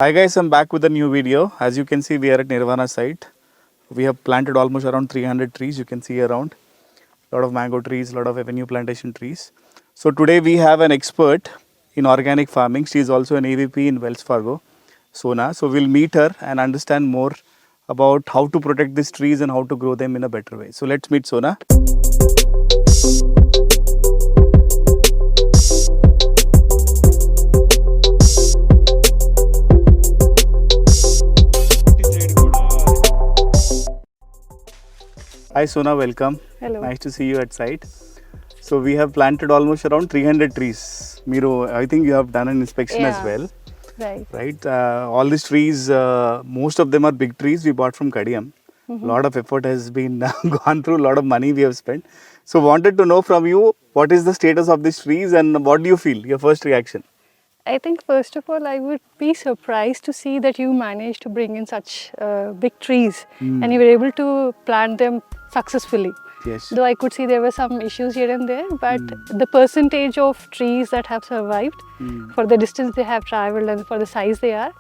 Hi guys, I'm back with a new video. As you can see, we are at Nirvana site. We have planted almost around 300 trees. You can see around a lot of mango trees, a lot of avenue plantation trees. So today we have an expert in organic farming. She is also an AVP in Wells Fargo, Sonna. So we'll meet her and understand more about how to protect these trees and how to grow them in a better way. So let's meet Sonna. Hi Sonna, welcome. Hello. Nice to see you at site. So we have planted almost around 300 trees. Miro, I think you have done an inspection as Yeah. well, Right. right? All these trees, most of them are big trees we bought from Kadiyam. A lot of effort has been gone through, a lot of money we have spent. So wanted to know from you, what is the status of these trees and what do you feel, your first reaction? I think first of all, I would be surprised to see that you managed to bring in such big trees and you were able to plant them successfully. Yes. Though I could see there were some issues here and there, but the percentage of trees that have survived for the distance they have traveled and for the size they are,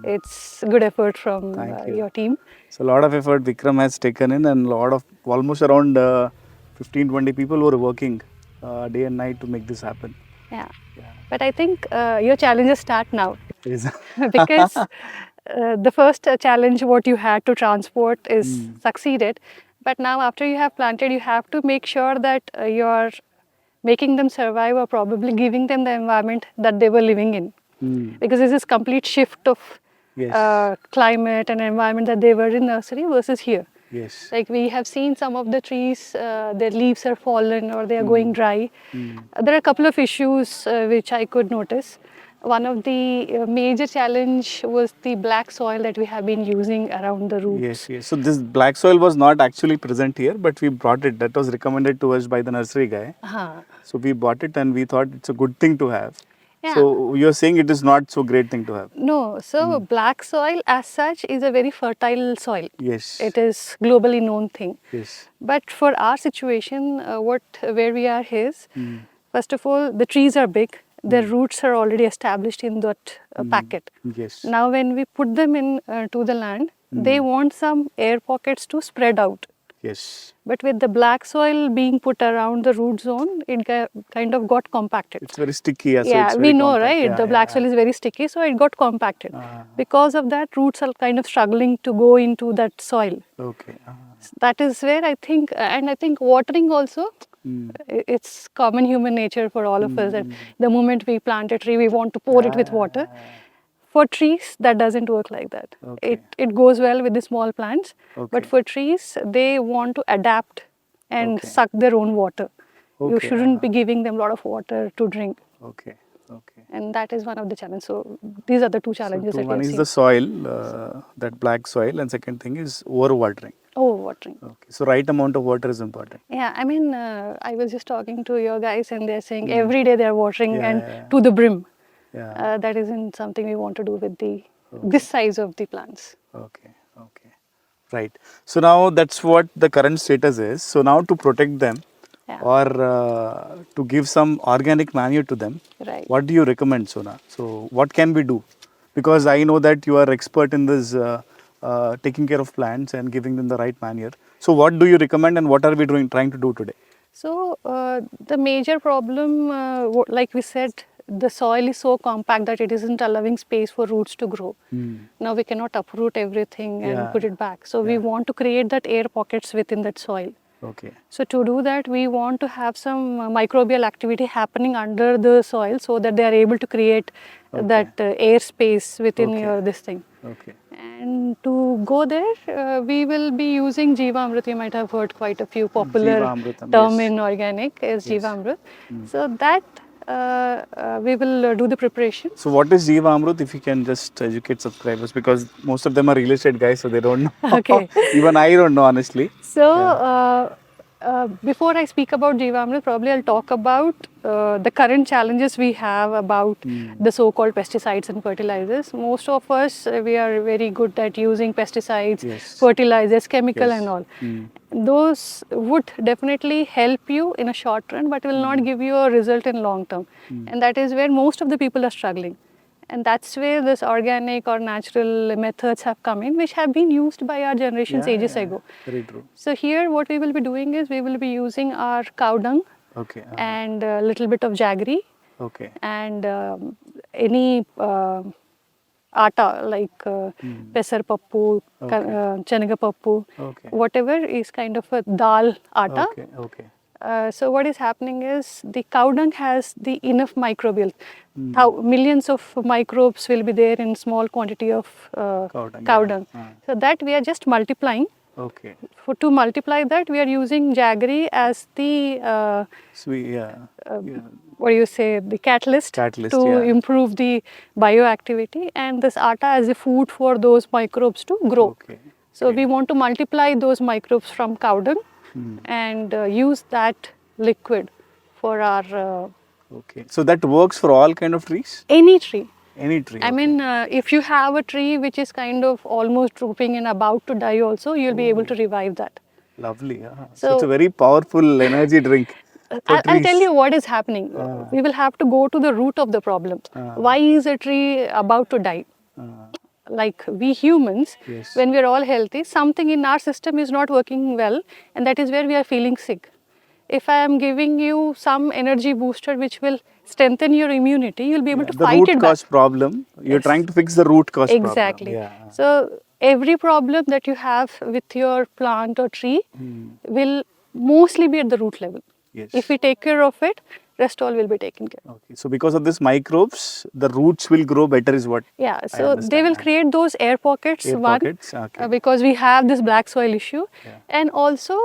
it's good effort from Thank you. your team. So a lot of effort Vikram has taken in and lot of almost around 15-20 people were working day and night to make this happen. Yeah. But I think your challenges start now. Yes. Because the first challenge what you had to transport is succeeded, but now after you have planted you have to make sure that you're making them survive or probably giving them the environment that they were living in, because this is complete shift of Yes. climate and environment that they were in nursery versus here. Yes. Like we have seen some of the trees, their leaves are fallen or they are going dry. There are a couple of issues which I could notice. One of the major challenge was the black soil that we have been using around the roots. Yes, yes. So this black soil was not actually present here, but we brought it. That was recommended to us by the nursery guy. Uh-huh. So we bought it and we thought it's a good thing to have. Yeah. So you're saying it is not so great thing to have. No, so black soil as such is a very fertile soil. Yes. It is globally known thing. Yes. But for our situation, where we are is, first of all, the trees are big. Their roots are already established in that packet. Yes. Now, when we put them in to the land, they want some air pockets to spread out. Yes. But with the black soil being put around the root zone, it kind of got compacted. It's very sticky. Yeah, so Yeah, it's we very know, compact. right? Yeah, The black soil is very sticky, so it got compacted. Because of that, roots are kind of struggling to go into that soil. Okay. That is where I think, and I think watering also, it's common human nature for all of us that the moment we plant a tree, we want to pour it with water. For trees, that doesn't work like that. Okay. It goes well with the small plants, Okay. but for trees, they want to adapt and suck their own water. You Okay, shouldn't be giving them a lot of water to drink. Okay. Okay. And that is one of the challenges. So these are the two challenges So that we one have is seen. the soil, that black soil, and second thing is overwatering. Overwatering. Okay. So right amount of water is important. Yeah, I mean, I was just talking to your guys and they're saying every day they're watering Yeah, and yeah. to the brim. Yeah. That isn't something we want to do with this size of the plants. Okay. Okay. Right. So now that's what the current status is. So now to protect them Yeah. or to give some organic manure to them, Right. what do you recommend, Sonna? So what can we do? Because I know that you are expert in this taking care of plants and giving them the right manure. So what do you recommend and what are we trying to do today? So the major problem, like we said, the soil is so compact that it isn't allowing space for roots to grow. Now we cannot uproot everything and Yeah. put it back. So we want to create that air pockets within that soil. Okay. So to do that, we want to have some microbial activity happening under the soil so that they are able to create that air space within your this thing. Okay. And to go there, we will be using Jeevamrut. You might have heard quite a few popular Jeevamrutam, term yes. in organic as Jeevamrut. So that we will do the preparation. So what is Jeeva Amrut, if you can just educate subscribers, because most of them are real estate guys, so they don't know. Okay. Even I don't know, honestly. So, before I speak about Jeevamrut, probably I'll talk about the current challenges we have about the so-called pesticides and fertilizers. Most of us, we are very good at using pesticides, Yes. fertilizers, chemical Yes. and all. Those would definitely help you in a short run, but will not give you a result in long term. And that is where most of the people are struggling. And that's where this organic or natural methods have come in, which have been used by our generations ages ago. Very true. So here what we will be doing is we will be using our cow dung Okay. and a little bit of jaggery Okay. and any atta like pesar pappu, chanaga pappu, whatever is kind of a dal atta. Okay. Okay. So what is happening is the cow dung has the enough microbial. Millions of microbes will be there in small quantity of cow dung. So that we are just multiplying. Okay. To multiply that, we are using jaggery as the what do you say, the catalyst to improve the bioactivity, and this atta as a food for those microbes to grow. Okay. So we want to multiply those microbes from cow dung and use that liquid for our. Okay. So that works for all kind of trees? Any tree. Any tree. I mean, if you have a tree which is kind of almost drooping and about to die also, you'll be able to revive that. Lovely. So it's a very powerful energy drink. I'll tell you what is happening. We will have to go to the root of the problem. Why is a tree about to die? Like we humans, when we are all healthy, something in our system is not working well, and that is where we are feeling sick. If I am giving you some energy booster which will strengthen your immunity, you'll be able to fight it back. The root cause problem. You're trying to fix the root cause problem. Exactly. So every problem that you have with your plant or tree will mostly be at the root level. If we take care of it, rest all will be taken care of. Okay. So because of this microbes, the roots will grow better is what so they will create those air pockets, because we have this black soil issue. And also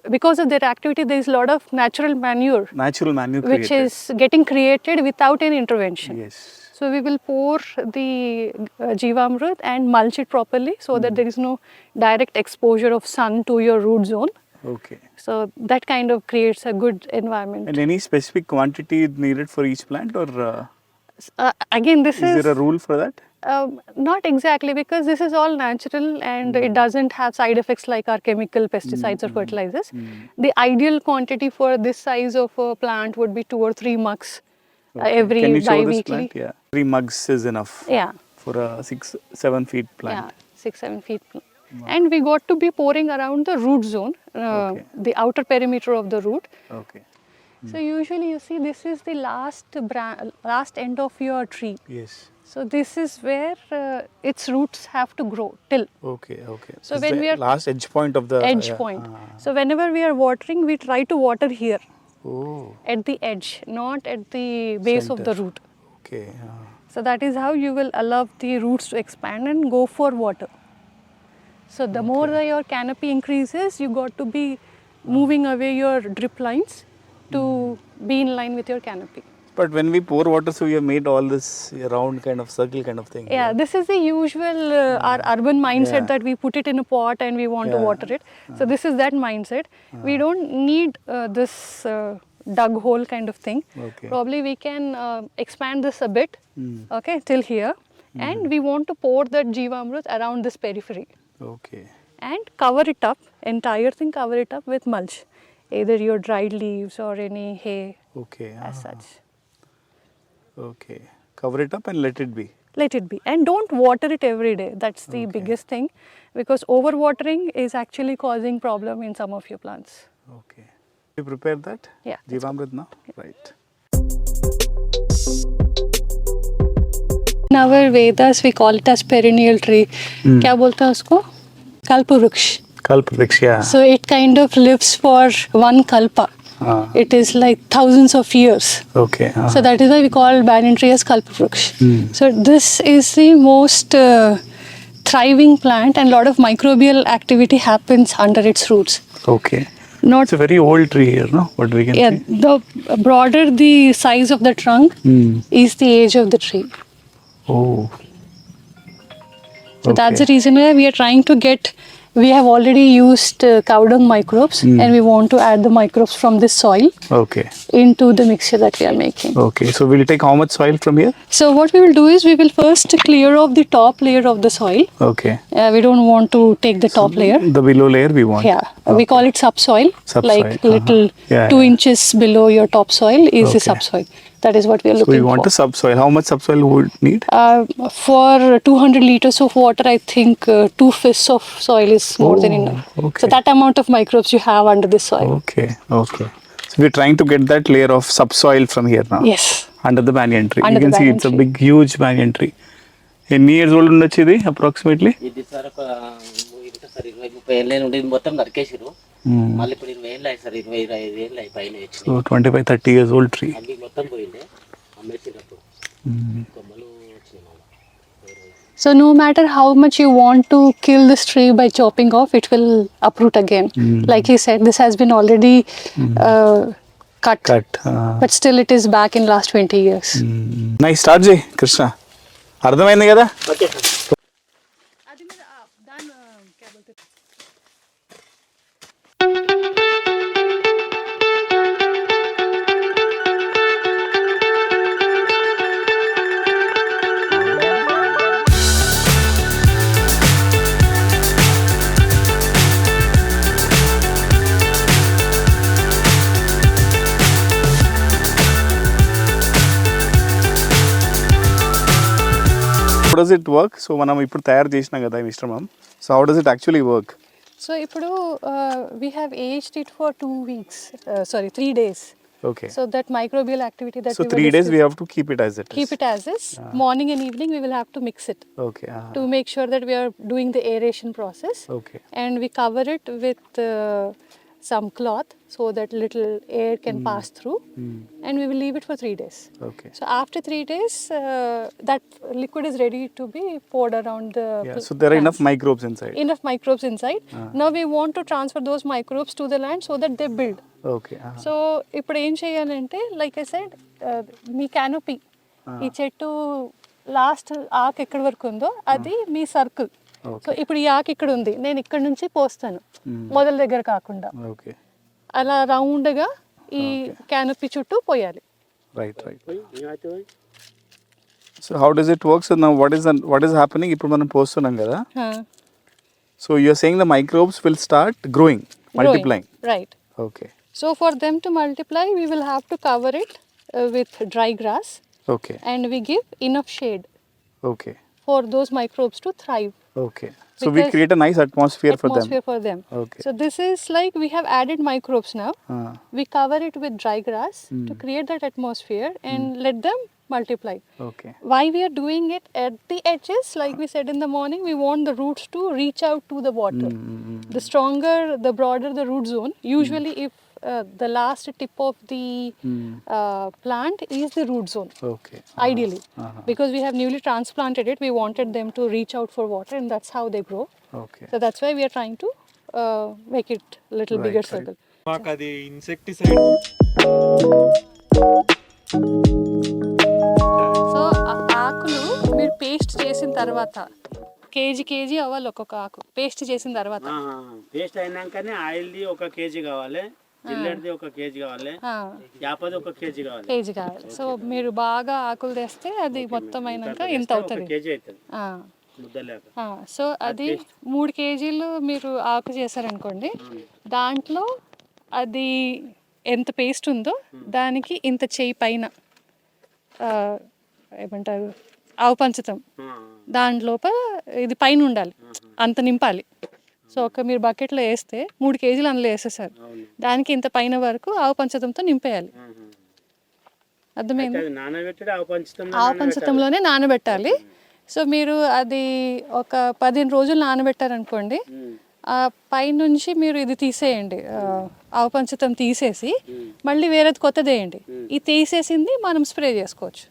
because of their activity, there is a lot of natural manure. Which is getting created without any intervention. So we will pour the Jivamrut and mulch it properly so that there is no direct exposure of sun to your root zone. Okay. So that kind of creates a good environment. And any specific quantity needed for each plant, or again, this is there a rule for that? Not exactly, because this is all natural and it doesn't have side effects like our chemical pesticides or fertilizers. The ideal quantity for this size of a plant would be 2 or 3 mugs every Can you show bi-weekly. this plant? 3 mugs is enough. For a 6-7 feet plant. 6-7 feet plant. And we got to be pouring around the root zone, the outer perimeter of the root. So usually you see this is the last end of your tree. So this is where its roots have to grow till. So when we are last edge point of the edge point. So whenever we are watering, we try to water here. At the edge, not at the base of the root. So that is how you will allow the roots to expand and go for water. So the more your canopy increases, you got to be moving away your drip lines to be in line with your canopy. But when we pour water, so we have made all this round kind of circle kind of thing. This is the usual our urban mindset that we put it in a pot and we want to water it. So this is that mindset. We don't need this dug hole kind of thing. Probably we can expand this a bit, till here. And we want to pour that Jivamrut around this periphery. And cover it up, entire thing cover it up with mulch. Either your dried leaves or any hay as such. Cover it up and let it be. Let it be. And don't water it every day. That's the biggest thing, because overwatering is actually causing problem in some of your plants. You prepare that? Jivamrut now? Right. In our Vedas, we call it as perennial tree. क्या बोलते हैं उसको? Kalpavriksha. Kalpavriksha, So it kind of lives for one kalpa. It is like thousands of years. So that is why we call banyan tree as Kalpavriksha. So this is the most thriving plant, and a lot of microbial activity happens under its roots. It's a very old tree here, no? What we can see. The broader the size of the trunk is the age of the tree. So that's the reason why we are trying to get, we have already used cow dung microbes and we want to add the microbes from this soil into the mixture that we are making. So we'll take how much soil from here? So what we will do is we will first clear off the top layer of the soil. We don't want to take the top layer. The below layer we want. We call it subsoil. Like little 2 inches below your topsoil is the subsoil. That is what we are So looking you want for. a subsoil. How much subsoil would need? For 200 liters of water, I think 2 fists of soil is more than enough. Okay. So that amount of microbes you have under the soil. Okay. Okay. So we're trying to get that layer of subsoil from here now. Yes. Under the banyan tree. Under You the can see banyan it's a tree. big, huge banyan tree. ఎన్ని years old ఉండొచ్చు ఇది approximately? ఇది sir ఒక ఇది sir 20-30 ఏళ్ళ నుండి మొత్తం నరికేసారు. మళ్ళీ ఇప్పుడు 20 ఏళ్ళు అయ్యి సార్ 25 ఏళ్ళు అయ్యి పైన వచ్చినాయి. So 25-30 years old tree. అవి మొత్తం పోయిండే అమ్మేసినప్పుడు కొమ్మలు వచ్చినాయి మళ్ళీ. So no matter how much you want to kill this tree by chopping off, it will uproot again. Like he said, this has been already cut. But still it is back in last 20 years. Nice start చేయి కృష్ణ. అర్థమైంది కదా? Okay sir. How does it work? So మనం ఇప్పుడు తయారు చేసినాం కదా ఈ మిశ్రమం. So how does it actually work? So ఇప్పుడు we have aged it for 3 days. Okay. So that microbial activity that So we 3 were days we discussing, have to keep it as it is. keep it as is. Morning and evening we will have to mix it Okay. to make sure that we are doing the aeration process. Okay. And we cover it with some cloth so that little air can pass through, and we will leave it for 3 days. Okay. So after 3 days, that liquid is ready to be poured around the Yeah. So there are enough plants. microbes inside. Enough microbes inside. Now we want to transfer those microbes to the land so that they build. Okay. So ఇప్పుడు ఏం చేయాలంటే like I said me canopy ఈ చెట్టు last ఆకు ఎక్కడి వరకు ఉందో అది మీ సర్కిల్. సో ఇప్పుడు ఈ ఆకు ఇక్కడ ఉంది, నేను ఇక్కడ నుంచి పోస్తాను మొదల దగ్గర కాకుండా. Okay. అలా రౌండ్గా ఈ క్యానోపీ చుట్టూ పోయాలి. Right. So how does it work? So now what is happening? ఇప్పుడు మనం పోస్తున్నాం కదా. So you are saying the microbes will start growing, multiplying. Right. Okay. So for them to multiply, we will have to cover it with dry grass, Okay. and we give enough shade Okay. for those microbes to thrive. Okay. So we Because create a nice atmosphere for them. Atmosphere for them. Okay. So this is like we have added microbes now. We cover it with dry grass to create that atmosphere and let them multiply. Okay. Why we are doing it at the edges, like we said in the morning, we want the roots to reach out to the water. The stronger, the broader the root zone. Usually if the last tip of the plant is the root zone. Okay. Ideally, because we have newly transplanted it, we wanted them to reach out for water, and that's how they grow. Okay. So that's why we are trying to make it a little bigger circle. మాకు అది insecticide. So ఆకులు మీరు paste చేసిన తర్వాత KG అవ్వాలి ఒక్కొక్క ఆకు paste చేసిన తర్వాత. పేస్ట్ అయినాకనే ఆయిల్ది 1 kg కావాలి, జిల్లెడ్ది 1 kg కావాలి, యాపది 1 kg కావాలి. కేజీ కావాలి. సో మీరు బాగా ఆకులు తెస్తే అది మొత్తం అయినాక ఇంత అవుతుంది. 1 kg అవుతుంది ముద్దలేక. సో అది 3 kgలు మీరు ఆకు చేశారనుకోండి, దాంట్లో అది ఎంత పేస్ట్ ఉందో దానికి ఇంత చేయి పైన ఏమంటారు ఆవు పంచతం, దాని లోపల ఇది పైన ఉండాలి, అంత నింపాలి. సో మీరు బకెట్లో వేస్తే 3 kgలు అందులో వేసేసారు, దానికి ఇంత పైన వరకు ఆవు పంచతంతో నింపేయాలి. అర్థమైంది? ఆవు పంచతంలోనే నానబెట్టాలి. సో మీరు అది ఒక 15 రోజులు నానబెట్టారనుకోండి, పైనుంచి మీరు ఇది తీసేయండి, ఆవు పంచతం తీసేసి మళ్ళీ వేరేది కొత్తది వేయండి. ఈ తీసేసింది మనం స్ప్రే చేసుకోవచ్చు.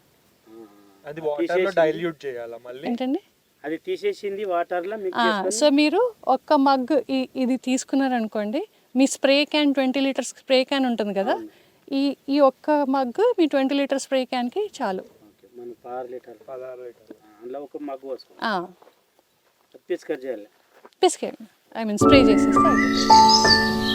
అది వాటర్లో డైల్యూట్ చేయాలా మళ్ళీ? ఏంటండి? అది తీసేసింది వాటర్లో మిక్స్ చేసుకొని. సో మీరు ఒక్క మగ్ ఇది తీసుకున్నారనుకోండి, మీ spray can 20 litres spray can ఉంటుంది కదా, ఈ ఒక్క మగ్ మీ 20 లీటర్ స్ప్రే క్యాన్కి చాలు. మనం 16 లీటర్ అందులో ఒక మగ్గు పోసుకోవాలి, పిస్కర్ చేయాలి, పిసికేయండి, ఐ మీన్ స్ప్రే చేసేస్తే